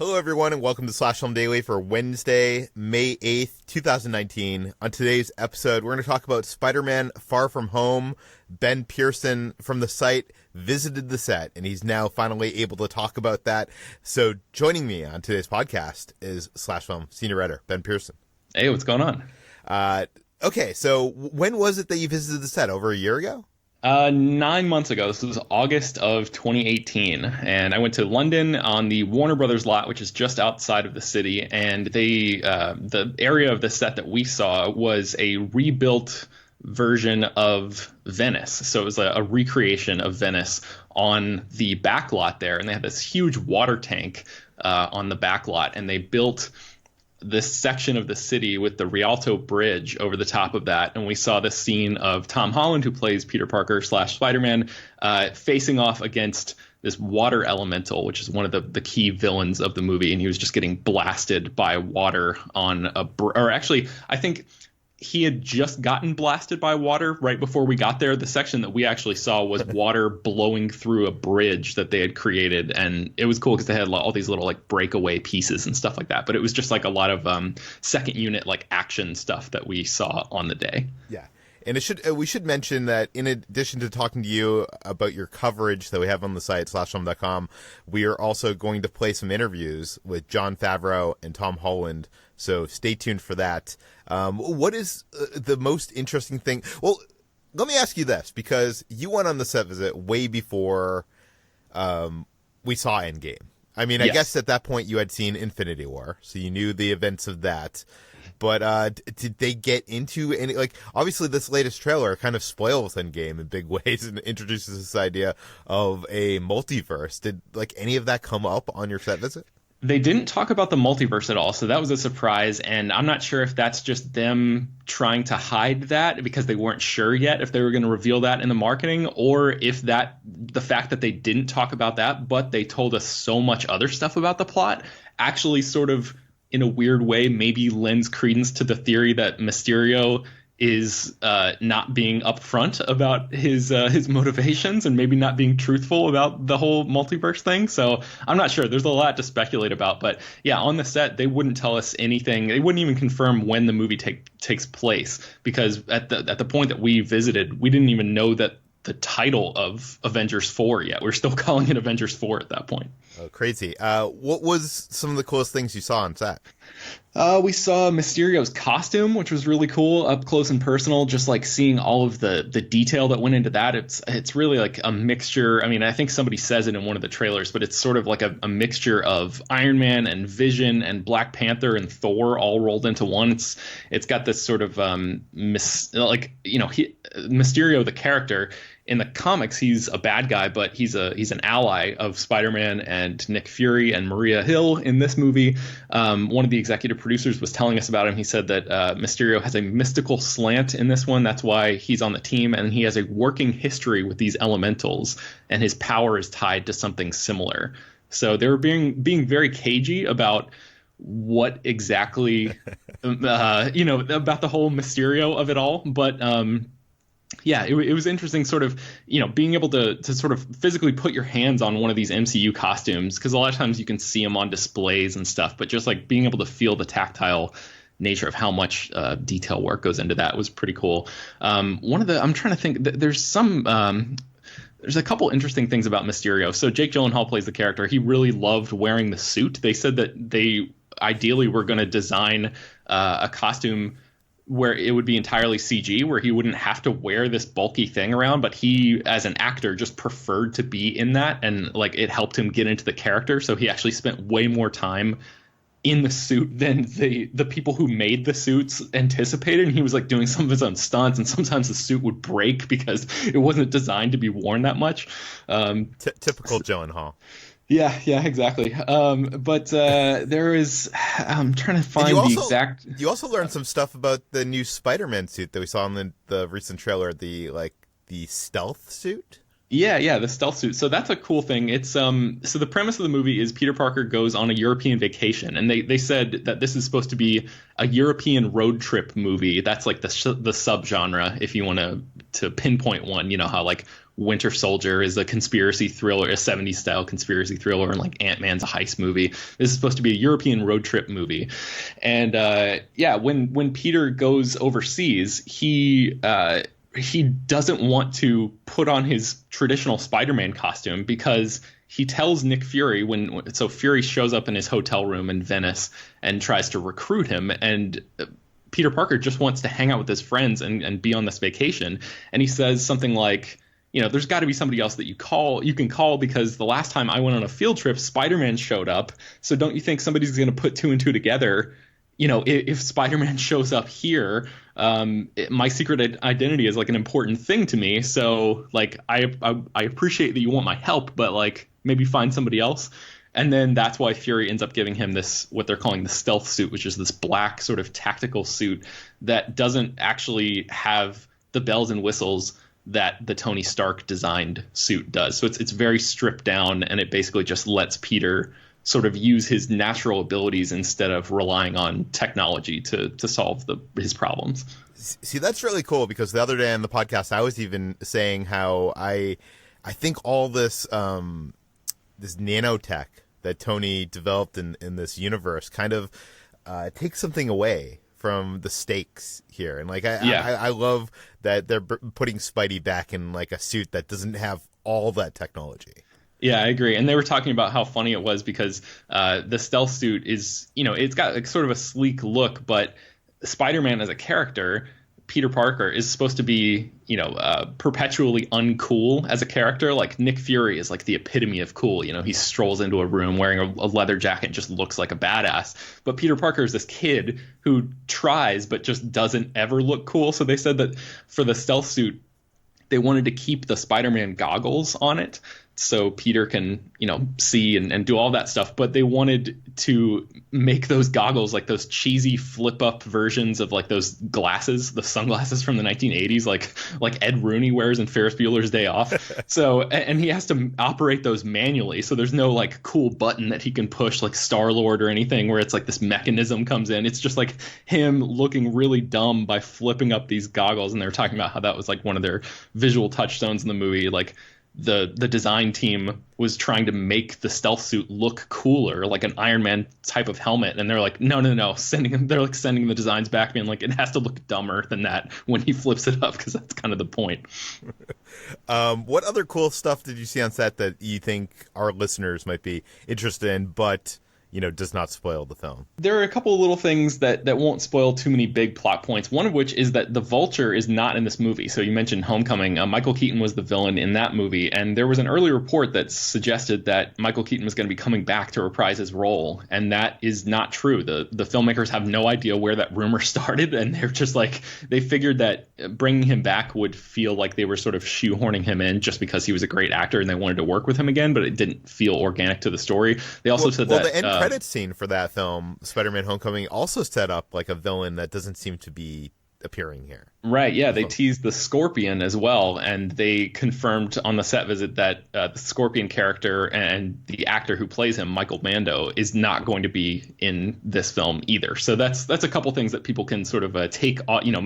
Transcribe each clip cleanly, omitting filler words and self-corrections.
Hello, everyone, and welcome to Slash Film Daily for Wednesday, May 8th, 2019. On today's episode, we're going to talk about Spider-Man Far From Home. Ben Pearson from the site visited the set, and he's now finally able to talk about that. So joining me on today's podcast is Slash Film senior writer, Ben Pearson. Hey, what's going on? Okay, so when was it that you visited the set? Over a year ago? 9 months ago. This was August of 2018, and I went to London on the Warner Brothers lot, which is just outside of the city. And the area of the set that we saw was a rebuilt version of Venice. So it was a recreation of Venice on the back lot there, and they had this huge water tank on the back lot, and they built this section of the city with the Rialto Bridge over the top of that. And we saw this scene of Tom Holland, who plays Peter Parker / Spider-Man, facing off against this water elemental, which is one of the key villains of the movie. And he was just getting blasted by water on I think he had just gotten blasted by water right before we got there. The section that we actually saw was water blowing through a bridge that they had created. And it was cool because they had all these little like breakaway pieces and stuff like that. But it was just like a lot of second unit like action stuff that we saw on the day. Yeah. And we should mention that in addition to talking to you about your coverage that we have on the site, slashfilm.com, we are also going to play some interviews with Jon Favreau and Tom Holland. So stay tuned for that. What is the most interesting thing? Well, let me ask you this, because you went on the set visit way before we saw Endgame. I mean, Yes. I guess at that point you had seen Infinity War, so you knew the events of that. But did they get into any, like, obviously this latest trailer kind of spoils Endgame in big ways and introduces this idea of a multiverse. Did, like, any of that come up on your set visit? They didn't talk about the multiverse at all, so that was a surprise, and I'm not sure if that's just them trying to hide that because they weren't sure yet if they were going to reveal that in the marketing, or if the fact that they didn't talk about that, but they told us so much other stuff about the plot, actually sort of, in a weird way, maybe lends credence to the theory that Mysterio is not being upfront about his motivations and maybe not being truthful about the whole multiverse thing. So I'm not sure. There's a lot to speculate about. But yeah, on the set, they wouldn't tell us anything. They wouldn't even confirm when the movie takes place, because at the point that we visited, we didn't even know that the title of Avengers 4 yet. We're still calling it Avengers 4 at that point. Oh, crazy. What was some of the coolest things you saw on set? We saw Mysterio's costume, which was really cool, up close and personal, just like seeing all of the detail that went into that. It's really like a mixture. I mean, I think somebody says it in one of the trailers, but it's sort of like a mixture of Iron Man and Vision and Black Panther and Thor all rolled into one. It's got this sort of Mysterio, the character. In the comics, he's a bad guy, but he's an ally of Spider-Man and Nick Fury and Maria Hill in this movie. One of the executive producers was telling us about him. He said that Mysterio has a mystical slant in this one. That's why he's on the team, and he has a working history with these elementals, and his power is tied to something similar. So they were being very cagey about what exactly, about the whole Mysterio of it all, but. Yeah, it was interesting sort of, being able to sort of physically put your hands on one of these MCU costumes, because a lot of times you can see them on displays and stuff, but just like being able to feel the tactile nature of how much detail work goes into that was pretty cool. I'm trying to think, there's a couple interesting things about Mysterio. So Jake Gyllenhaal plays the character. He really loved wearing the suit. They said that they ideally were going to design a costume where it would be entirely CG, where he wouldn't have to wear this bulky thing around, but he, as an actor, just preferred to be in that, and like it helped him get into the character. So he actually spent way more time in the suit than the people who made the suits anticipated. And he was like doing some of his own stunts, and sometimes the suit would break because it wasn't designed to be worn that much. Typical Gyllenhaal. Yeah, exactly. But there is, I'm trying to find the exact. You also learned some stuff about the new Spider-Man suit that we saw in the recent trailer, the stealth suit. Yeah, the stealth suit. So that's a cool thing. It's so the premise of the movie is Peter Parker goes on a European vacation, and they said that this is supposed to be a European road trip movie. That's like the subgenre, if you want to pinpoint one. You know how like Winter Soldier is a conspiracy thriller, a 70s style conspiracy thriller, and like Ant-Man's a heist movie. This is supposed to be a European road trip movie. And when Peter goes overseas, he doesn't want to put on his traditional Spider-Man costume because he tells Nick Fury so Fury shows up in his hotel room in Venice and tries to recruit him, and Peter Parker just wants to hang out with his friends and be on this vacation. And he says something like, there's got to be somebody else that you can call because the last time I went on a field trip, Spider-Man showed up. So don't you think somebody's going to put two and two together? If Spider-Man shows up here, my secret identity is like an important thing to me. So like, I appreciate that you want my help, but like maybe find somebody else. And then that's why Fury ends up giving him this, what they're calling the stealth suit, which is this black sort of tactical suit that doesn't actually have the bells and whistles that the Tony Stark designed suit does. So it's very stripped down, and it basically just lets Peter sort of use his natural abilities instead of relying on technology to solve his problems. See, that's really cool, because the other day on the podcast, I was even saying how I think all this this nanotech that Tony developed in this universe kind of takes something away from the stakes here. And like, I love that they're putting Spidey back in like a suit that doesn't have all that technology. Yeah, I agree. And they were talking about how funny it was because the stealth suit is, it's got like sort of a sleek look, but Spider-Man as a character, Peter Parker, is supposed to be, perpetually uncool as a character. Like Nick Fury is like the epitome of cool. He strolls into a room wearing a leather jacket and just looks like a badass. But Peter Parker is this kid who tries but just doesn't ever look cool. So they said that for the stealth suit, they wanted to keep the Spider-Man goggles on it so Peter can, see and do all that stuff. But they wanted to make those goggles like those cheesy flip-up versions of like those glasses, the sunglasses from the 1980s, like Ed Rooney wears in Ferris Bueller's Day Off. So, and he has to operate those manually. So there's no like cool button that he can push like Star-Lord or anything where it's like this mechanism comes in. It's just like him looking really dumb by flipping up these goggles. And they were talking about how that was like one of their visual touchstones in the movie. Like, the design team was trying to make the stealth suit look cooler, like an Iron Man type of helmet, and they're like, no, sending the designs back, being like, it has to look dumber than that when he flips it up, because that's kind of the point. What other cool stuff did you see on set that you think our listeners might be interested in, but does not spoil the film? There are a couple of little things that won't spoil too many big plot points. One of which is that the Vulture is not in this movie. So you mentioned Homecoming. Michael Keaton was the villain in that movie. And there was an early report that suggested that Michael Keaton was going to be coming back to reprise his role. And that is not true. The filmmakers have no idea where that rumor started. And they're just like, they figured that bringing him back would feel like they were sort of shoehorning him in just because he was a great actor and they wanted to work with him again. But it didn't feel organic to the story. They also said that... the end credits scene for that film, Spider-Man Homecoming, also set up like a villain that doesn't seem to be appearing here. Right, yeah, they teased the Scorpion as well, and they confirmed on the set visit that the Scorpion character and the actor who plays him, Michael Mando, is not going to be in this film either. So that's a couple things that people can sort of take,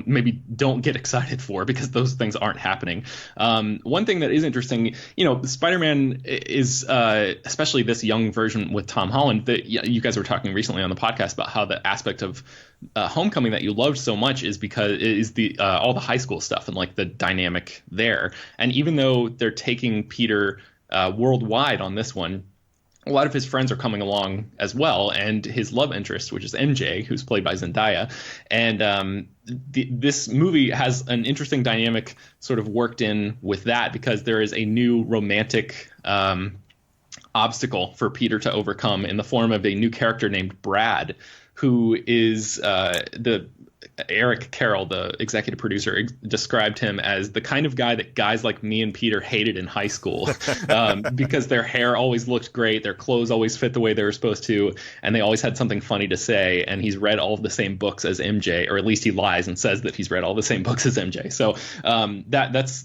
maybe don't get excited for, because those things aren't happening. One thing that is interesting, Spider-Man is, especially this young version with Tom Holland, that you guys were talking recently on the podcast about how the aspect of Homecoming that you loved so much is because it is the all the high school stuff and like the dynamic there. And even though they're taking Peter worldwide on this one, a lot of his friends are coming along as well, and his love interest, which is MJ, who's played by Zendaya. And this movie has an interesting dynamic sort of worked in with that, because there is a new romantic obstacle for Peter to overcome in the form of a new character named Brad, who is Eric Carroll, the executive producer, described him as the kind of guy that guys like me and Peter hated in high school, because their hair always looked great, their clothes always fit the way they were supposed to, and they always had something funny to say. And he's read all of the same books as MJ, or at least he lies and says that he's read all the same books as MJ. So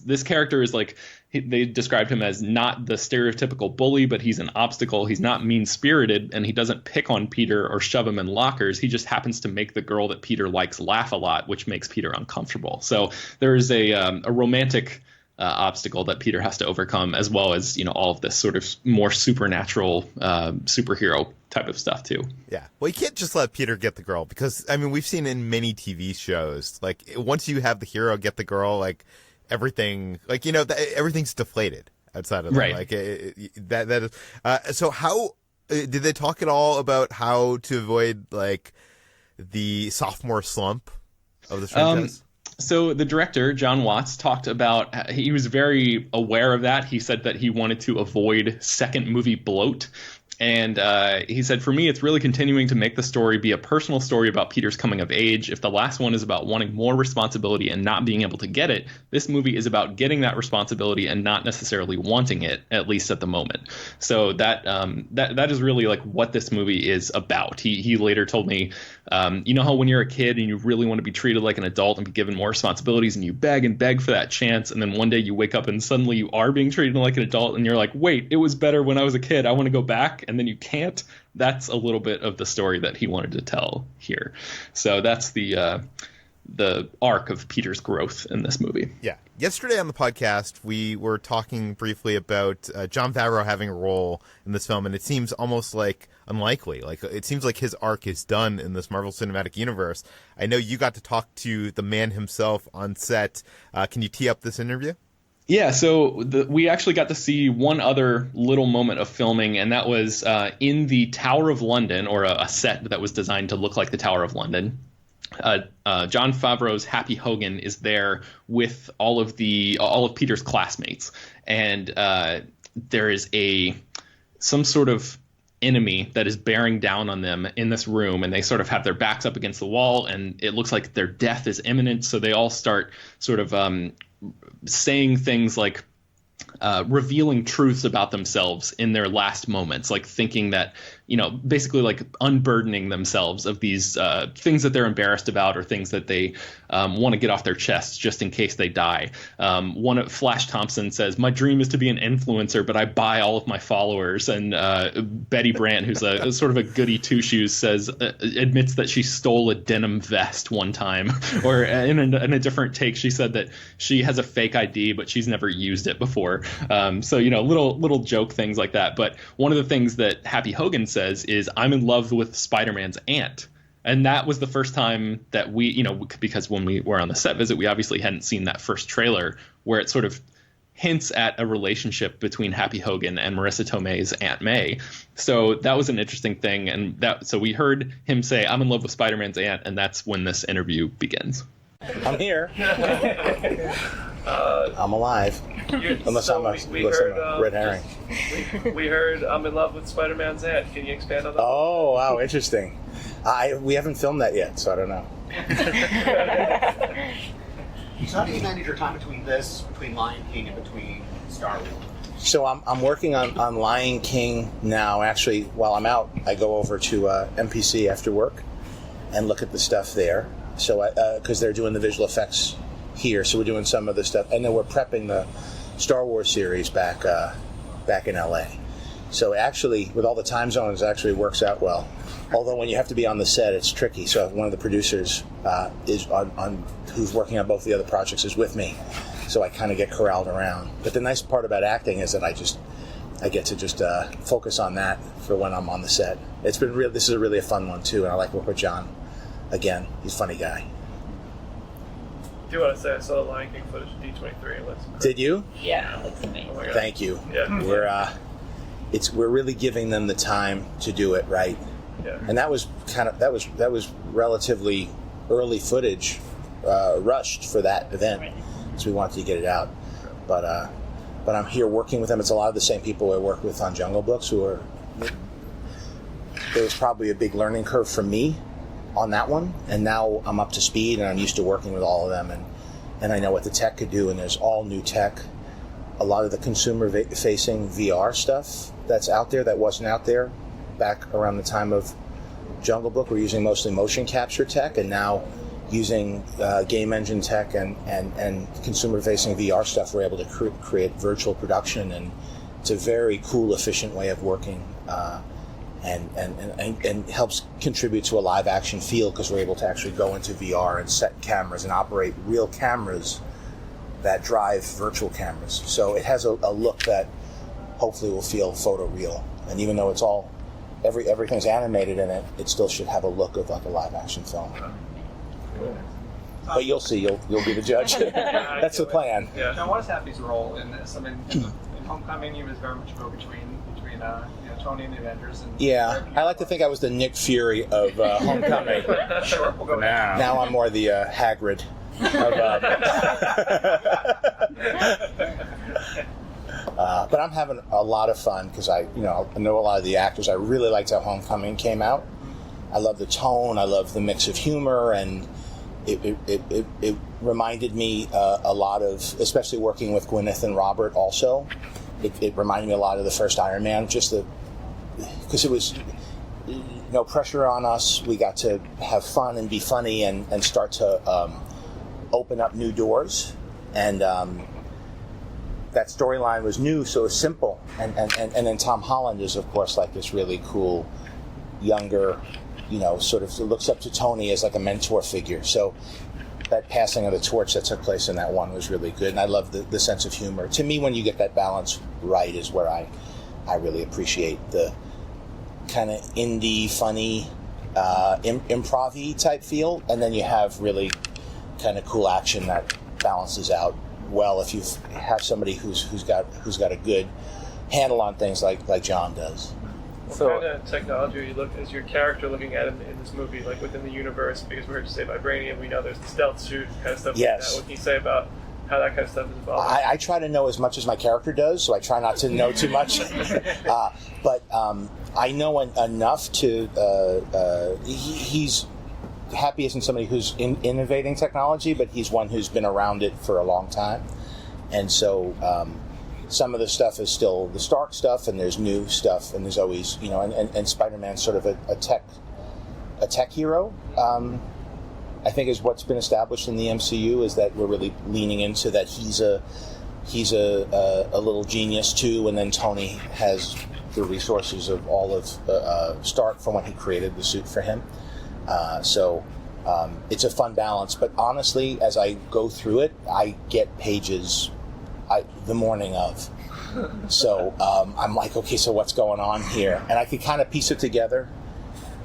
this character is like, they described him as not the stereotypical bully, but he's an obstacle. He's not mean-spirited, and he doesn't pick on Peter or shove him in lockers. He just happens to make the girl that Peter likes laugh a lot, which makes Peter uncomfortable. So there's a romantic obstacle that Peter has to overcome, as well as, all of this sort of more supernatural superhero type of stuff too. Yeah. Well, you can't just let Peter get the girl, because, I mean, we've seen in many TV shows, like, once you have the hero get the girl, like, everything, like, everything's deflated outside of that. Right. Like, that is, so how, did they talk at all about how to avoid, like, the sophomore slump of the franchise? So the director, John Watts, talked about, he was very aware of that. He said that he wanted to avoid second movie bloat. And he said, for me, it's really continuing to make the story be a personal story about Peter's coming of age. If the last one is about wanting more responsibility and not being able to get it, this movie is about getting that responsibility and not necessarily wanting it, at least at the moment. So that is really like what this movie is about. He later told me, you know how when you're a kid and you really want to be treated like an adult and be given more responsibilities, and you beg and beg for that chance, and then one day you wake up and suddenly you are being treated like an adult, and you're like, wait, it was better when I was a kid, I want to go back, and then you can't. That's a little bit of the story that he wanted to tell here. So that's the arc of Peter's growth in this movie. Yeah. Yesterday on the podcast, we were talking briefly about Jon Favreau having a role in this film, and it seems almost like unlikely. Like, it seems like his arc is done in this Marvel Cinematic Universe. I know you got to talk to the man himself on set. Can you tee up this interview? Yeah, so we actually got to see one other little moment of filming, and that was in the Tower of London, or a set that was designed to look like the Tower of London. Jon Favreau's Happy Hogan is there with all of Peter's classmates, and there is some sort of enemy that is bearing down on them in this room, and they sort of have their backs up against the wall, and it looks like their death is imminent. So they all start sort of saying things like revealing truths about themselves in their last moments, like thinking that, basically like unburdening themselves of these things that they're embarrassed about, or things that they want to get off their chests just in case they die. Flash Thompson says, "My dream is to be an influencer, but I buy all of my followers." And Betty Brant, who's a sort of a goody two-shoes, admits that she stole a denim vest one time. Or in a different take, she said that she has a fake ID, but she's never used it before. So little joke things like that. But one of the things that Happy Hogan says is, "I'm in love with Spider-Man's aunt." And that was the first time that we, because when we were on the set visit, we obviously hadn't seen that first trailer where it sort of hints at a relationship between Happy Hogan and Marissa Tomei's Aunt May. So that was an interesting thing. And so we heard him say, "I'm in love with Spider-Man's aunt," and that's when this interview begins. I'm here. I'm alive. Unless I'm a red herring. We heard I'm in love with Spider-Man's aunt. Can you expand on that? Oh, wow, interesting. We haven't filmed that yet, so I don't know. So how do you manage your time between Lion King and between Star Wars? So I'm working on Lion King now. Actually, while I'm out, I go over to MPC after work and look at the stuff there. So because they're doing the visual effects here, so we're doing some of the stuff, and then we're prepping the Star Wars series back in LA. So actually, with all the time zones, it actually works out well. Although when you have to be on the set, it's tricky. So one of the producers is on who's working on both the other projects is with me. So I kind of get corralled around. But the nice part about acting is that I get to just focus on that for when I'm on the set. It's been real. This is really a fun one too, and I like working with Jon. Again, he's a funny guy. Do you want to say I saw the Lion King footage of D23? Did you? Yeah, that's amazing. Oh my God. Thank you. Yeah. We're really giving them the time to do it right. Yeah. And that was relatively early footage, rushed for that event, so we wanted to get it out. But I'm here working with them. It's a lot of the same people I worked with on Jungle Books there was probably a big learning curve for me on that one, and now I'm up to speed and I'm used to working with all of them, and I know what the tech could do, and there's all new tech. A lot of the consumer-facing VR stuff that's out there that wasn't out there back around the time of Jungle Book. We're using mostly motion capture tech, and now using game engine tech and consumer-facing VR stuff, we're able to create virtual production, and it's a very cool, efficient way of working. And helps contribute to a live action feel, because we're able to actually go into VR and set cameras and operate real cameras that drive virtual cameras. So it has a look that hopefully will feel photoreal. And even though it's all everything's animated in it, it still should have a look of like a live action film. But you'll see. You'll be the judge. That's the plan. Yeah. Now, what is Happy's role in this? I mean, in Homecoming, he was very much go between Tony and the Avengers. And Yeah, I like to think I was the Nick Fury of Homecoming. Sure, we'll go now. Now I'm more the Hagrid. But I'm having a lot of fun because I know a lot of the actors. I really liked how Homecoming came out. I love the tone. I love the mix of humor, and it reminded me a lot of, especially working with Gwyneth and Robert. Also, it reminded me a lot of the first Iron Man. Because it was no pressure on us. We got to have fun and be funny and start to open up new doors. And that storyline was new, so it was simple. And then Tom Holland is, of course, like this really cool, younger, sort of looks up to Tony as like a mentor figure. So that passing of the torch that took place in that one was really good. And I love the sense of humor. To me, when you get that balance right is where I really appreciate the kind of indie, funny, improv-y type feel, and then you have really kind of cool action that balances out well if you have somebody who's got a good handle on things like John does. What kind of technology is your character looking at in this movie, like within the universe? Because we heard you say vibranium, we know there's the stealth suit kind of stuff Yes. like that. What can you say about how that kind of stuff is involved? I try to know as much as my character does, so I try not to know too much. But I know enough to... he's... Happy isn't somebody who's innovating technology, but he's one who's been around it for a long time. And so some of the stuff is still the Stark stuff, and there's new stuff, and there's always, and Spider-Man's sort of a tech hero. I think is what's been established in the MCU is that we're really leaning into that he's a little genius too, and then Tony has the resources of all of Stark from when he created the suit for him. So it's a fun balance. But honestly, as I go through it, I get pages the morning of. So I'm like, okay, so what's going on here? And I can kind of piece it together.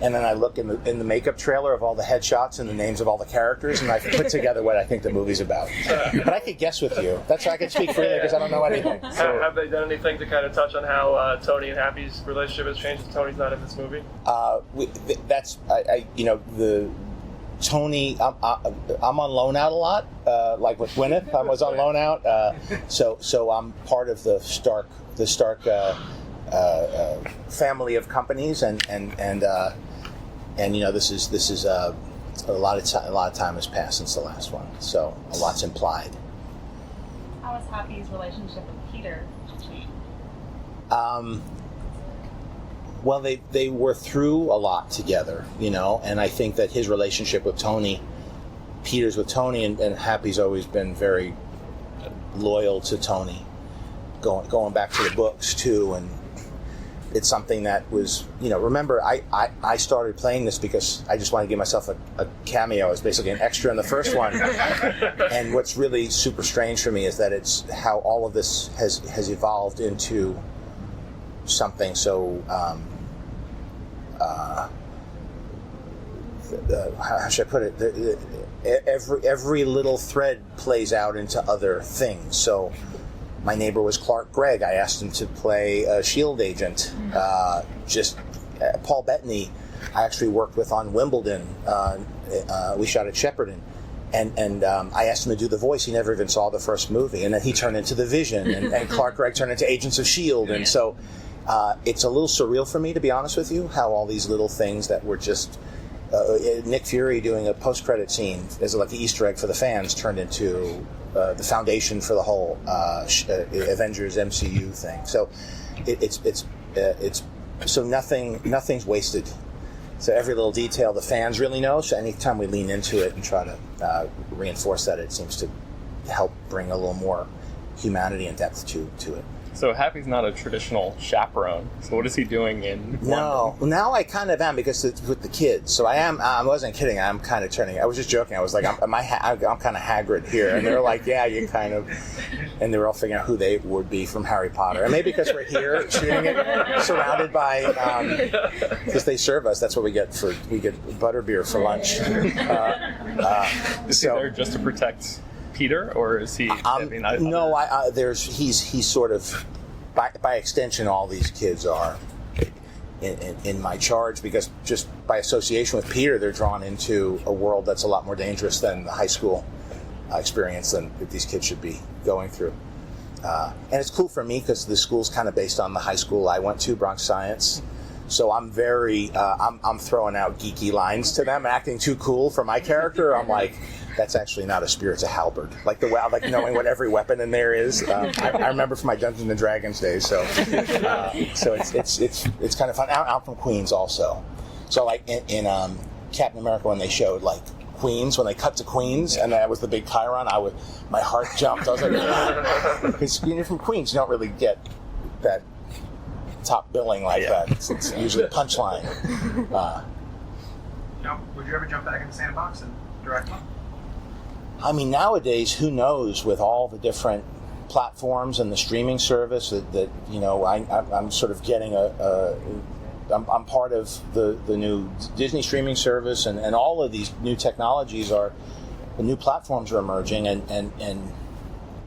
And then I look in the makeup trailer of all the headshots and the names of all the characters, and I put together what I think the movie's about. But I could guess with you. That's why I can speak freely, because I don't know anything. So, have they done anything to kind of touch on how Tony and Happy's relationship has changed since Tony's not in this movie? The Tony, I'm on loan out a lot, like with Gwyneth. I was on loan out, so I'm part of the Stark family of companies, and this is a lot of time has passed since the last one, so a lot's implied. How is Happy's relationship with Peter? Well, they were through a lot together, and I think that his relationship with Tony, Peter's with Tony, and Happy's always been very loyal to Tony, going back to the books too, and it's something that was, remember, I started playing this because I just wanted to give myself a cameo. I was basically an extra in the first one. And what's really super strange for me is that it's how all of this has evolved into something so, how should I put it? Every little thread plays out into other things. So my neighbor was Clark Gregg. I asked him to play a S.H.I.E.L.D. agent. Paul Bettany, I actually worked with on Wimbledon. We shot at Shepperton. And I asked him to do the voice. He never even saw the first movie. And then he turned into the Vision. And Clark Gregg turned into Agents of S.H.I.E.L.D. And so it's a little surreal for me, to be honest with you, how all these little things that were just... Nick Fury doing a post-credit scene as like the Easter egg for the fans turned into... the foundation for the whole Avengers MCU thing. So it's so nothing's wasted. So every little detail the fans really know. So anytime we lean into it and try to reinforce that, it seems to help bring a little more humanity and depth to it. So Happy's not a traditional chaperone. So what is he doing in No, London? now I kind of am because it's with the kids. So I wasn't kidding. I'm kind of turning. I was just joking. I was like, I'm kind of Hagrid here, and they're like, yeah, you kind of. And they were all figuring out who they would be from Harry Potter, and maybe because we're here shooting it, surrounded by, because they serve us. That's what we get butterbeer for lunch. Is he there just to protect Peter, or is he? He's sort of, by extension, all these kids are in my charge, because just by association with Peter, they're drawn into a world that's a lot more dangerous than the high school experience that these kids should be going through. And it's cool for me because the school's kind of based on the high school I went to, Bronx Science. So I'm very, I'm throwing out geeky lines to them, acting too cool for my character. I'm like, that's actually not a spear, it's a halberd. Like knowing what every weapon in there is. I remember from my Dungeons and Dragons days. So it's kind of fun. I'm from Queens also. So like in Captain America, when they showed like Queens, when they cut to Queens, and that was the big Chiron, my heart jumped. I was like, because you're from Queens, you don't really get that top billing like that. It's usually a punchline. Would you ever jump back into Sandbox and direct one? I mean, nowadays, who knows, with all the different platforms and the streaming service that I'm sort of getting I'm part of the new Disney streaming service, and all of these new technologies the new platforms are emerging, and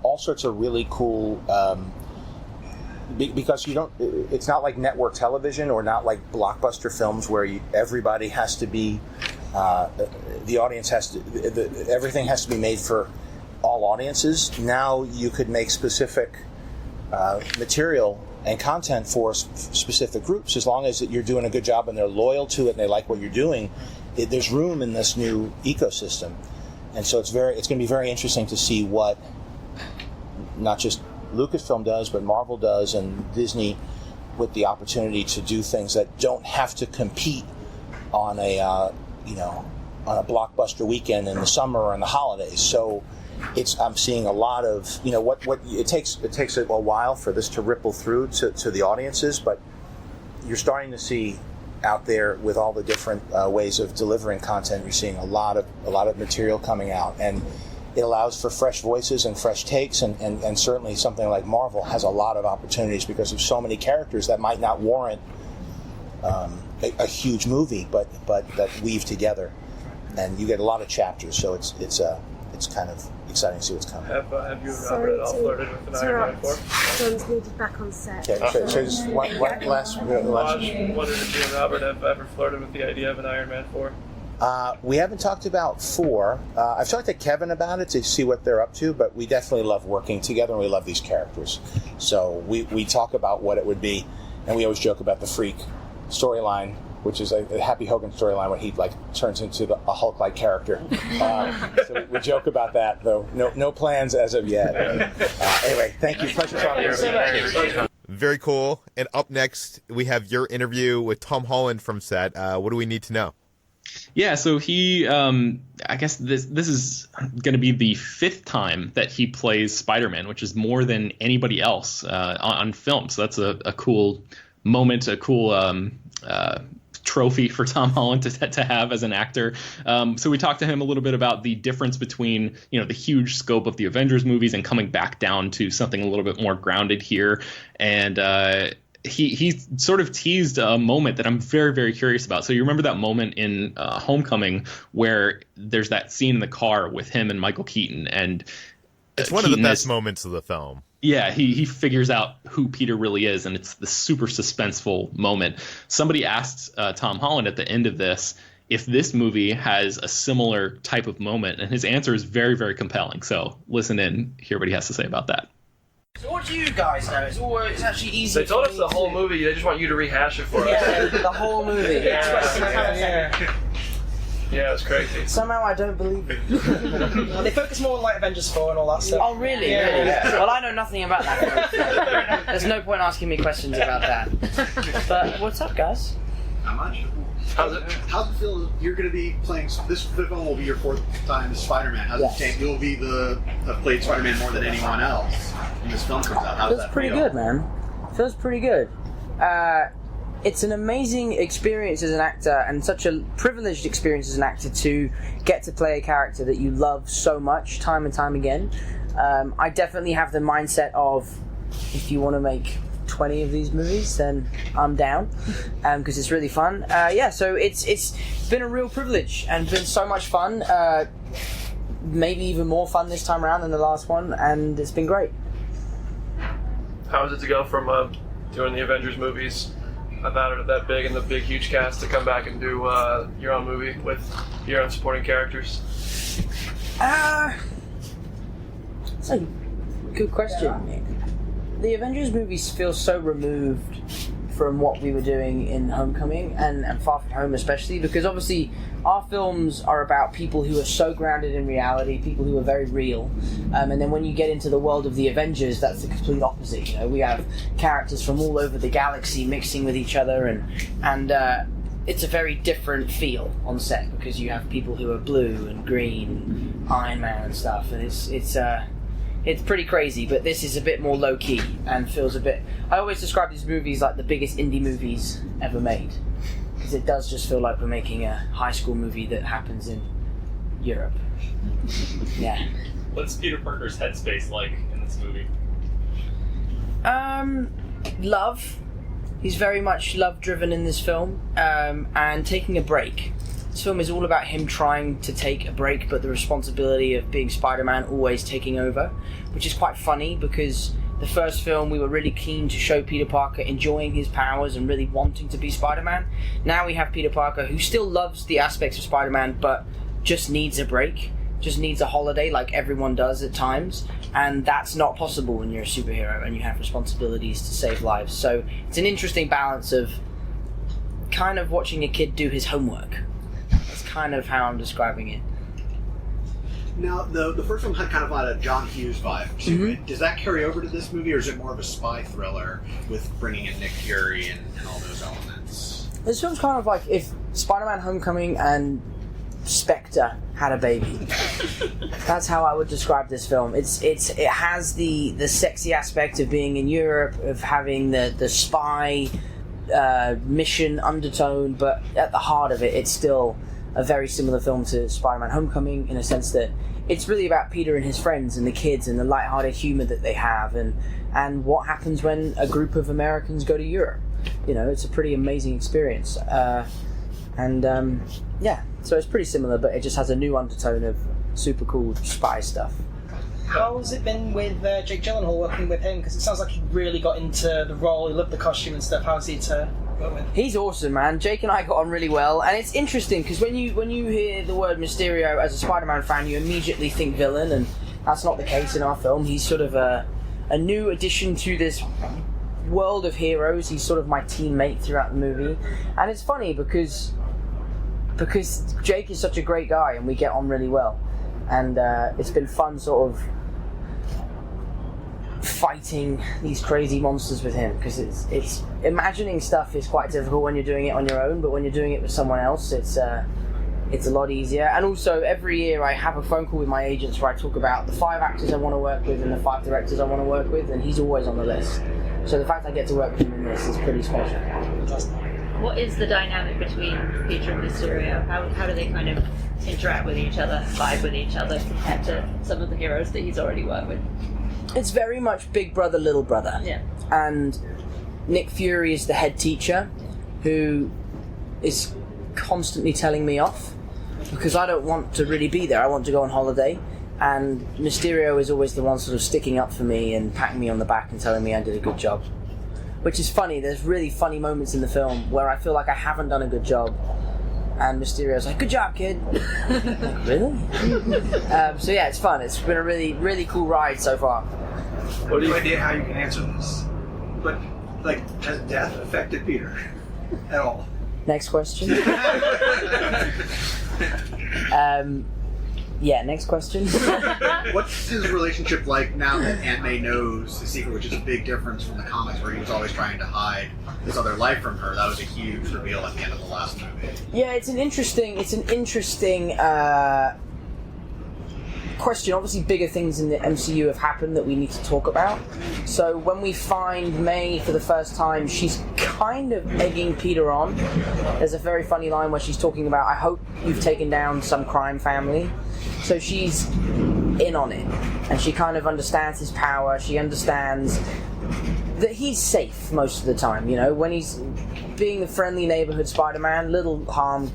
all sorts of really cool, because it's not like network television or not like blockbuster films where everybody has to be, the audience has to, everything has to be made for all audiences. Now you could make specific material and content for specific groups, as long as you're doing a good job and they're loyal to it and they like what you're doing. There's room in this new ecosystem, and so it's going to be very interesting to see what not just Lucasfilm does, but Marvel does, and Disney, with the opportunity to do things that don't have to compete on a blockbuster weekend in the summer or in the holidays. So I'm seeing a lot of, what it takes a while for this to ripple through to the audiences, but you're starting to see out there with all the different ways of delivering content. You're seeing a lot of material coming out, and it allows for fresh voices and fresh takes, and certainly something like Marvel has a lot of opportunities because of so many characters that might not warrant a huge movie, but that weave together, and you get a lot of chapters. So it's kind of exciting to see what's coming. Have you and Robert at all flirted with an Iron Man 4? John's needed back on set. Okay, so just one last. I wondered if you and Robert have ever flirted with the idea of an Iron Man 4. We haven't talked about 4. I've talked to Kevin about it to see what they're up to, but we definitely love working together, and we love these characters. So we talk about what it would be, and we always joke about the Freak storyline, which is a Happy Hogan storyline where he turns into a Hulk-like character. So we joke about that, though. No plans as of yet. Anyway, thank you. Pleasure talking to you. Very cool. And up next, we have your interview with Tom Holland from set. What do we need to know? Yeah, so he, I guess this is going to be the 5th time that he plays Spider-Man, which is more than anybody else on film. So that's a cool moment, a cool trophy for Tom Holland to have as an actor. So we talked to him a little bit about the difference between, the huge scope of the Avengers movies and coming back down to something a little bit more grounded here. And he sort of teased a moment that I'm very, very curious about. So you remember that moment in Homecoming where there's that scene in the car with him and Michael Keaton, and it's one of the best moments of the film. Yeah, he figures out who Peter really is, and it's the super suspenseful moment. Somebody asked Tom Holland at the end of this if this movie has a similar type of moment, and his answer is very, very compelling. So listen in, hear what he has to say about that. So what do you guys know? It's actually easy. They told us the whole movie. They just want you to rehash it for us. Yeah, the whole movie. Yeah, it's crazy. Somehow I don't believe it. They focus more on like Avengers 4 and all that stuff. Oh, really? Yeah. Really? Well, I know nothing about that. There's no point asking me questions about that. But what's up, guys? How much? How's it feel? You're going to be playing. This film will be your 4th time as Spider-Man. How's it change? You'll be have played Spider-Man more than anyone else when this film comes out. Feels pretty good, man. Feels pretty good. It's an amazing experience as an actor, and such a privileged experience as an actor to get to play a character that you love so much, time and time again. I definitely have the mindset of, if you want to make 20 of these movies, then I'm down, because it's really fun. So it's been a real privilege and been so much fun. Maybe even more fun this time around than the last one, and it's been great. How is it to go from doing the Avengers movies about it that big and the big huge cast to come back and do your own movie with your own supporting characters? That's a good question. The Avengers movies feel so removed from what we were doing in Homecoming and Far From Home especially, because obviously our films are about people who are so grounded in reality, people who are very real, and then when you get into the world of the Avengers, that's the complete opposite. You know, we have characters from all over the galaxy mixing with each other, and it's a very different feel on set, because you have people who are blue and green, Iron Man and stuff, and it's pretty crazy, but this is a bit more low-key and feels a bit... I always describe these movies like the biggest indie movies ever made, because it does just feel like we're making a high school movie that happens in Europe. Yeah. What's Peter Parker's headspace like in this movie? Love. He's very much love-driven in this film, and taking a break. This film is all about him trying to take a break, but the responsibility of being Spider-Man always taking over, which is quite funny, because the first film we were really keen to show Peter Parker enjoying his powers and really wanting to be Spider-Man. Now we have Peter Parker who still loves the aspects of Spider-Man, but just needs a break, just needs a holiday like everyone does at times, and that's not possible when you're a superhero and you have responsibilities to save lives. So it's an interesting balance of kind of watching a kid do his homework. That's kind of how I'm describing it. Now, the first one had kind of like a John Hughes vibe. Mm-hmm. Does that carry over to this movie, or is it more of a spy thriller with bringing in Nick Fury and all those elements? This film's kind of like if Spider-Man Homecoming and Spectre had a baby. That's how I would describe this film. It has the sexy aspect of being in Europe, of having the spy mission undertone, but at the heart of it, it's still a very similar film to Spider-Man Homecoming, in a sense that it's really about Peter and his friends and the kids and the lighthearted humor that they have, and what happens when a group of Americans go to Europe. You know, it's a pretty amazing experience. So it's pretty similar, but it just has a new undertone of super cool spy stuff. How's it been with Jake Gyllenhaal, working with him? Because it sounds like he really got into the role, he loved the costume and stuff. How's he to work with? He's awesome, man. Jake and I got on really well, and it's interesting because when you hear the word Mysterio as a Spider-Man fan, you immediately think villain, and that's not the case in our film. He's sort of a new addition to this world of heroes. He's sort of my teammate throughout the movie, and it's funny because Jake is such a great guy and we get on really well, and it's been fun sort of fighting these crazy monsters with him, because it's imagining stuff is quite difficult when you're doing it on your own, but when you're doing it with someone else, it's a lot easier. And also every year I have a phone call with my agents where I talk about the 5 actors I want to work with and the 5 directors I want to work with, and he's always on the list. So the fact I get to work with him in this is pretty special. What is the dynamic between Peter and Mysterio? How do they kind of interact with each other, vibe with each other, compared to some of the heroes that he's already worked with? It's very much big brother, little brother. Yeah. And Nick Fury is the head teacher who is constantly telling me off because I don't want to really be there. I want to go on holiday. And Mysterio is always the one sort of sticking up for me and patting me on the back and telling me I did a good job. Which is funny. There's really funny moments in the film where I feel like I haven't done a good job. And Mysterio's like, good job, kid. Like, really? So yeah, it's fun. It's been a really, really cool ride so far. What do you idea how you can answer this? But, has death affected Peter at all? Next question. Yeah, next question. What's his relationship like now that Aunt May knows the secret, which is a big difference from the comics where he was always trying to hide this other life from her? That was a huge reveal at the end of the last movie. Yeah, it's an interesting question. Obviously, bigger things in the MCU have happened that we need to talk about. So when we find May for the first time, she's kind of egging Peter on. There's a very funny line where she's talking about, I hope you've taken down some crime family. So she's in on it. And she kind of understands his power. She understands that he's safe most of the time. You know, when he's being the friendly neighborhood Spider-Man, little harm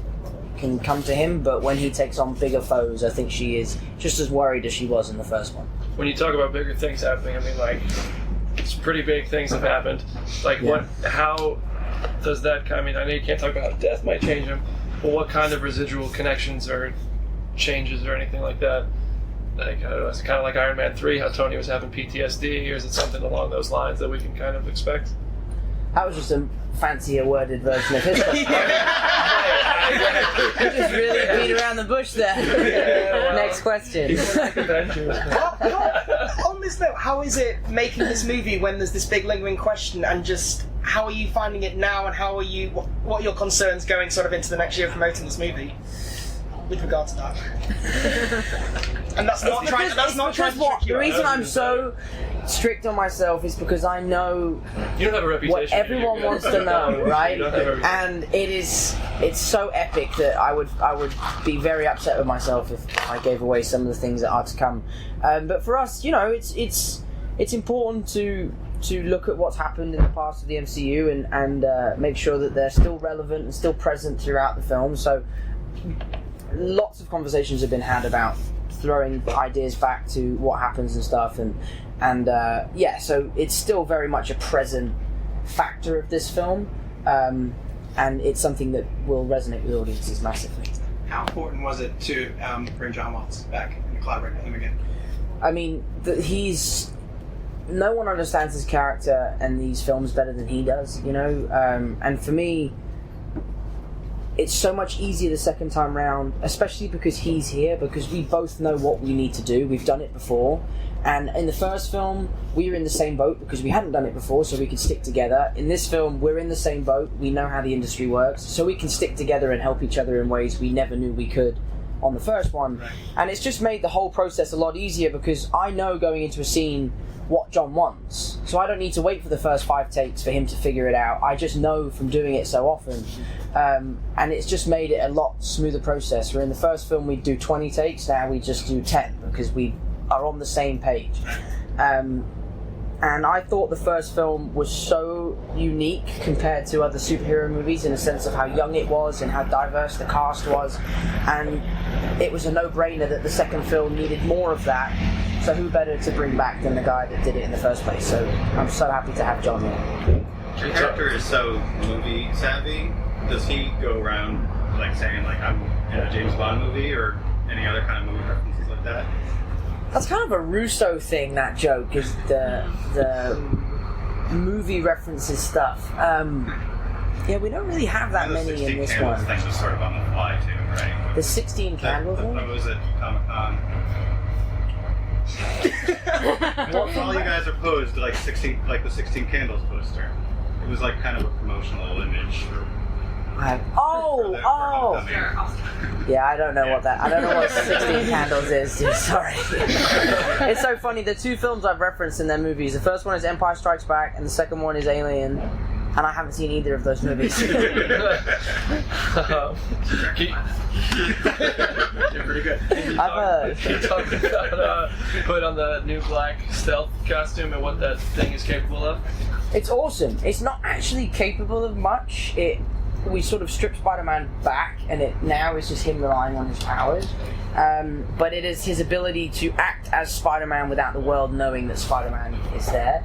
can come to him, but when he takes on bigger foes, I think she is just as worried as she was in the first one. When you talk about bigger things happening, I mean, like, it's pretty big things have happened. Like, how does that, I mean, I know you can't talk about how death might change him, but what kind of residual connections or changes or anything like that? Like, I don't know, it's kind of like Iron Man 3, how Tony was having PTSD, or is it something along those lines that we can kind of expect? That was just a fancier worded version of his stuff. You just really beat around the bush there. Next question. On this note, how is it making this movie when there's this big lingering question, and just how are you finding it now, and how are you? What are your concerns going sort of into the next year promoting this movie with regard to that? And that's not trying. That's not trying to trick you. The reason I'm so strict on myself is because I know you don't have a reputation what everyone wants to know, right? And it's so epic that I would be very upset with myself if I gave away some of the things that are to come. But for us, you know, it's important to look at what's happened in the past of the MCU and make sure that they're still relevant and still present throughout the film. So lots of conversations have been had about throwing ideas back to what happens and stuff, and so it's still very much a present factor of this film, and it's something that will resonate with audiences massively. How important was it to bring John Watts back and collaborate with him again? I mean, no one understands his character and these films better than he does, you know, and for me, it's so much easier the second time round, especially because he's here, because we both know what we need to do. We've done it before. And in the first film, we were in the same boat because we hadn't done it before, so we could stick together. In this film, we're in the same boat. We know how the industry works, so we can stick together and help each other in ways we never knew we could on the first one. Right. And it's just made the whole process a lot easier because I know going into a scene what John wants. So I don't need to wait for the first 5 takes for him to figure it out. I just know from doing it so often. And it's just made it a lot smoother process. Where in the first film we'd do 20 takes, now we just do 10 because we are on the same page. And I thought the first film was so unique compared to other superhero movies in the sense of how young it was and how diverse the cast was. And it was a no-brainer that the second film needed more of that. So who better to bring back than the guy that did it in the first place? So I'm so happy to have John here. Your character is so movie savvy. Does he go around like saying like I'm in a James Bond movie or any other kind of movie references like that? That's kind of a Russo thing, that joke, is the movie references stuff. Yeah, we don't really have that many in this one. The 16 candles thing was sort of on the fly too, right? The 16 candles thing? What was it, Comic-Con? All you guys are posed like 16, like the 16 candles poster. It was like kind of a promotional image. Yeah, I don't know what that. I don't know what 16 Candles is. Dude, sorry. It's so funny. The 2 films I've referenced in their movies. The first one is Empire Strikes Back, and the second one is Alien. And I haven't seen either of those movies. You're pretty good. I've heard. Can you talk about put on the new black stealth costume and what that thing is capable of? It's awesome. It's not actually capable of much. We sort of stripped Spider-Man back, and it now is just him relying on his powers. But it is his ability to act as Spider-Man without the world knowing that Spider-Man is there.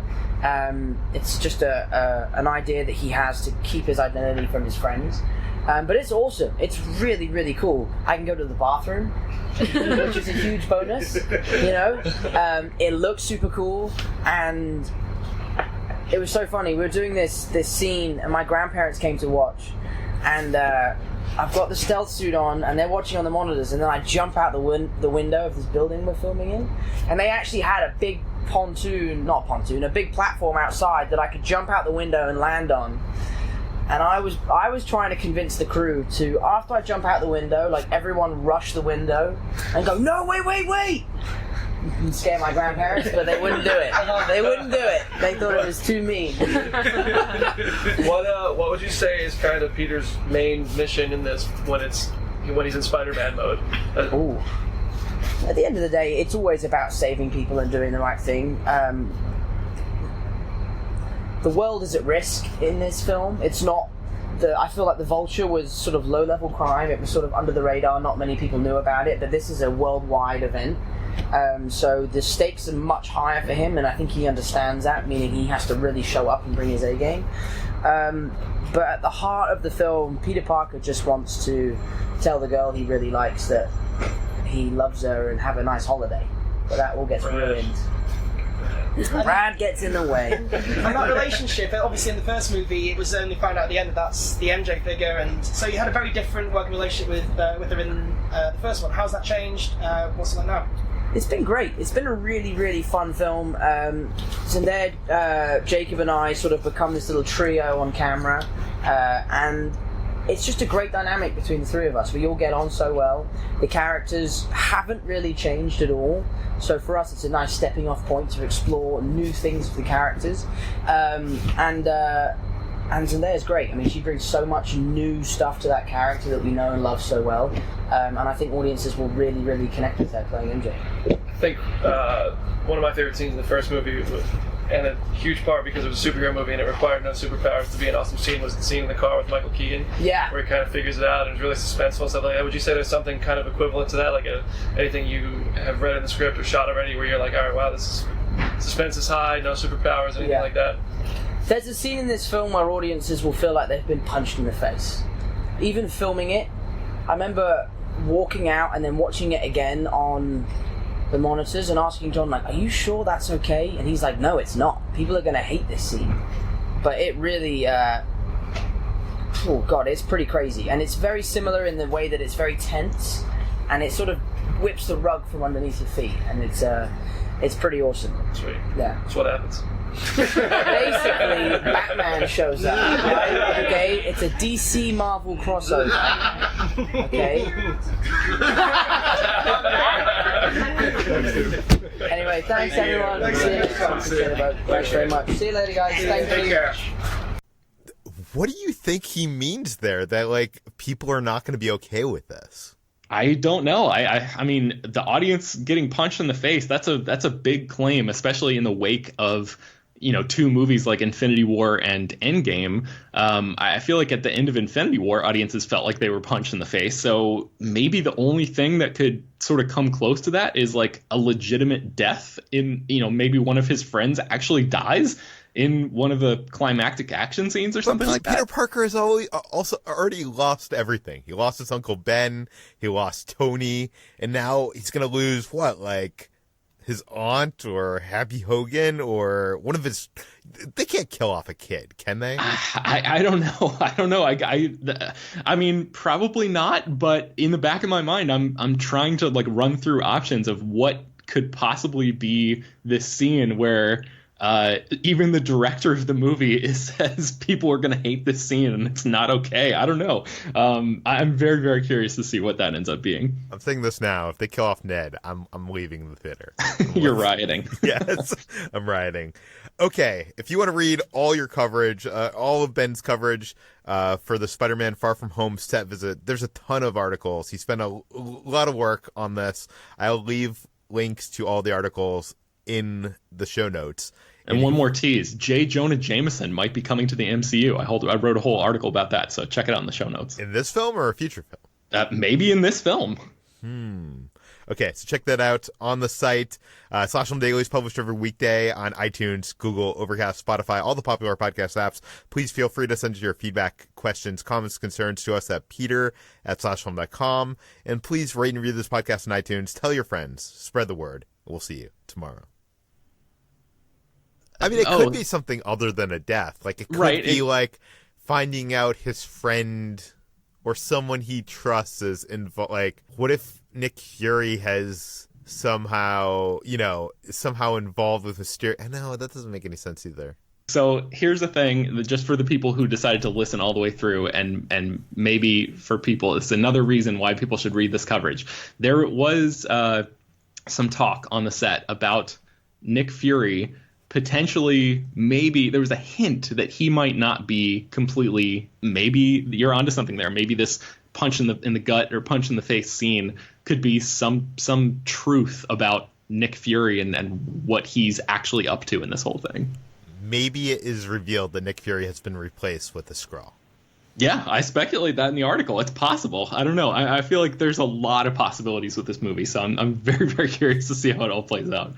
It's just an idea that he has to keep his identity from his friends. But it's awesome. It's really, really cool. I can go to the bathroom, which is a huge bonus. You know, it looks super cool, and it was so funny. We were doing this scene, and my grandparents came to watch, and I've got the stealth suit on, and they're watching on the monitors, and then I jump out the window of this building we're filming in, and they actually had a big a big platform outside that I could jump out the window and land on. And I was trying to convince the crew to, after I jump out the window, like everyone rush the window and go, no, wait! And scare my grandparents, but they wouldn't do it. They wouldn't do it. They thought it was too mean. What would you say is kind of Peter's main mission in this when he's in Spider-Man mode? Ooh. At the end of the day, it's always about saving people and doing the right thing. The world is at risk in this film. It's not. I feel like the Vulture was sort of low-level crime. It was sort of under the radar. Not many people knew about it, but this is a worldwide event. So the stakes are much higher for him, and I think he understands that, meaning he has to really show up and bring his A-game. But at the heart of the film, Peter Parker just wants to tell the girl he really likes that he loves her and have a nice holiday. But that all gets ruined. Brad gets in the way. And that relationship, obviously in the first movie, it was only found out at the end that that's the MJ figure, and so you had a very different working relationship with her in the first one. How's that changed? What's it like now? It's been great. It's been a really, really fun film. Zendaya, Jacob and I sort of become this little trio on camera, and it's just a great dynamic between the three of us. We all get on so well. The characters haven't really changed at all, so for us it's a nice stepping off point to explore new things for the characters. And Zendaya's great. I mean, she brings so much new stuff to that character that we know and love so well, and I think audiences will really, really connect with her playing MJ. I think one of my favorite scenes in the first movie, and a huge part because it was a superhero movie and it required no superpowers to be an awesome scene, was the scene in the car with Michael Keegan. Yeah. Where he kind of figures it out and it's really suspenseful and stuff like that. Would you say there's something kind of equivalent to that? Like anything you have read in the script or shot already where you're like, all right, wow, suspense is high, no superpowers, anything like that? There's a scene in this film where audiences will feel like they've been punched in the face. Even filming it, I remember walking out and then watching it again on the monitors and asking John, like, are you sure that's okay? And he's like, no, it's not. People are going to hate this scene. But it really, oh God, it's pretty crazy. And it's very similar in the way that it's very tense, and it sort of whips the rug from underneath your feet, and it's pretty awesome. Sweet. Yeah. That's what happens. Basically, Batman shows up, right? Okay, it's a DC Marvel crossover. Okay. Anyway, thanks everyone. See you next time. Thanks very much. See you later, guys. Thank you. What do you think he means there? That like people are not going to be okay with this? I don't know. I mean, the audience getting punched in the face, that's a big claim, especially in the wake of, you know, two movies like Infinity War and Endgame. I feel like at the end of Infinity War, audiences felt like they were punched in the face. So maybe the only thing that could sort of come close to that is like a legitimate death in, you know, maybe one of his friends actually dies in one of the climactic action scenes or something like that. Peter Parker has also already lost everything. He lost his Uncle Ben, he lost Tony, and now he's going to lose what, like his aunt or Happy Hogan or one of his... They can't kill off a kid, can they? I don't know. I don't know. I mean, probably not, but in the back of my mind, I'm trying to like run through options of what could possibly be this scene where even the director of the movie says people are going to hate this scene and it's not okay. I don't know. I'm very, very curious to see what that ends up being. I'm saying this now. If they kill off Ned, I'm leaving the theater. You're rioting. Yes, I'm rioting. Okay, if you want to read all your coverage, all of Ben's coverage for the Spider-Man Far From Home set visit, there's a ton of articles. He spent a lot of work on this. I'll leave links to all the articles in the show notes. And one more tease, Jonah Jameson might be coming to the MCU. I wrote a whole article about that, so check it out in the show notes. In this film or a future film? Maybe in this film. Okay, so check that out on the site. Slash Film Daily is published every weekday on iTunes, Google, Overcast, Spotify, all the popular podcast apps. Please feel free to send your feedback, questions, comments, concerns to us at peter@slashfilm.com. And please rate and review this podcast on iTunes. Tell your friends. Spread the word. We'll see you tomorrow. I mean, it could be something other than a death. Like, it could be like finding out his friend or someone he trusts is involved. Like, what if Nick Fury has somehow involved with Mysterio? No, that doesn't make any sense either. So here's the thing, just for the people who decided to listen all the way through, and maybe for people, it's another reason why people should read this coverage. There was some talk on the set about Nick Fury potentially, maybe there was a hint that he might not be completely, maybe you're onto something there. Maybe this punch in the gut or punch in the face scene could be some truth about Nick Fury and what he's actually up to in this whole thing. Maybe it is revealed that Nick Fury has been replaced with a Skrull. Yeah, I speculate that in the article. It's possible. I don't know. I feel like there's a lot of possibilities with this movie, so I'm very, very curious to see how it all plays out.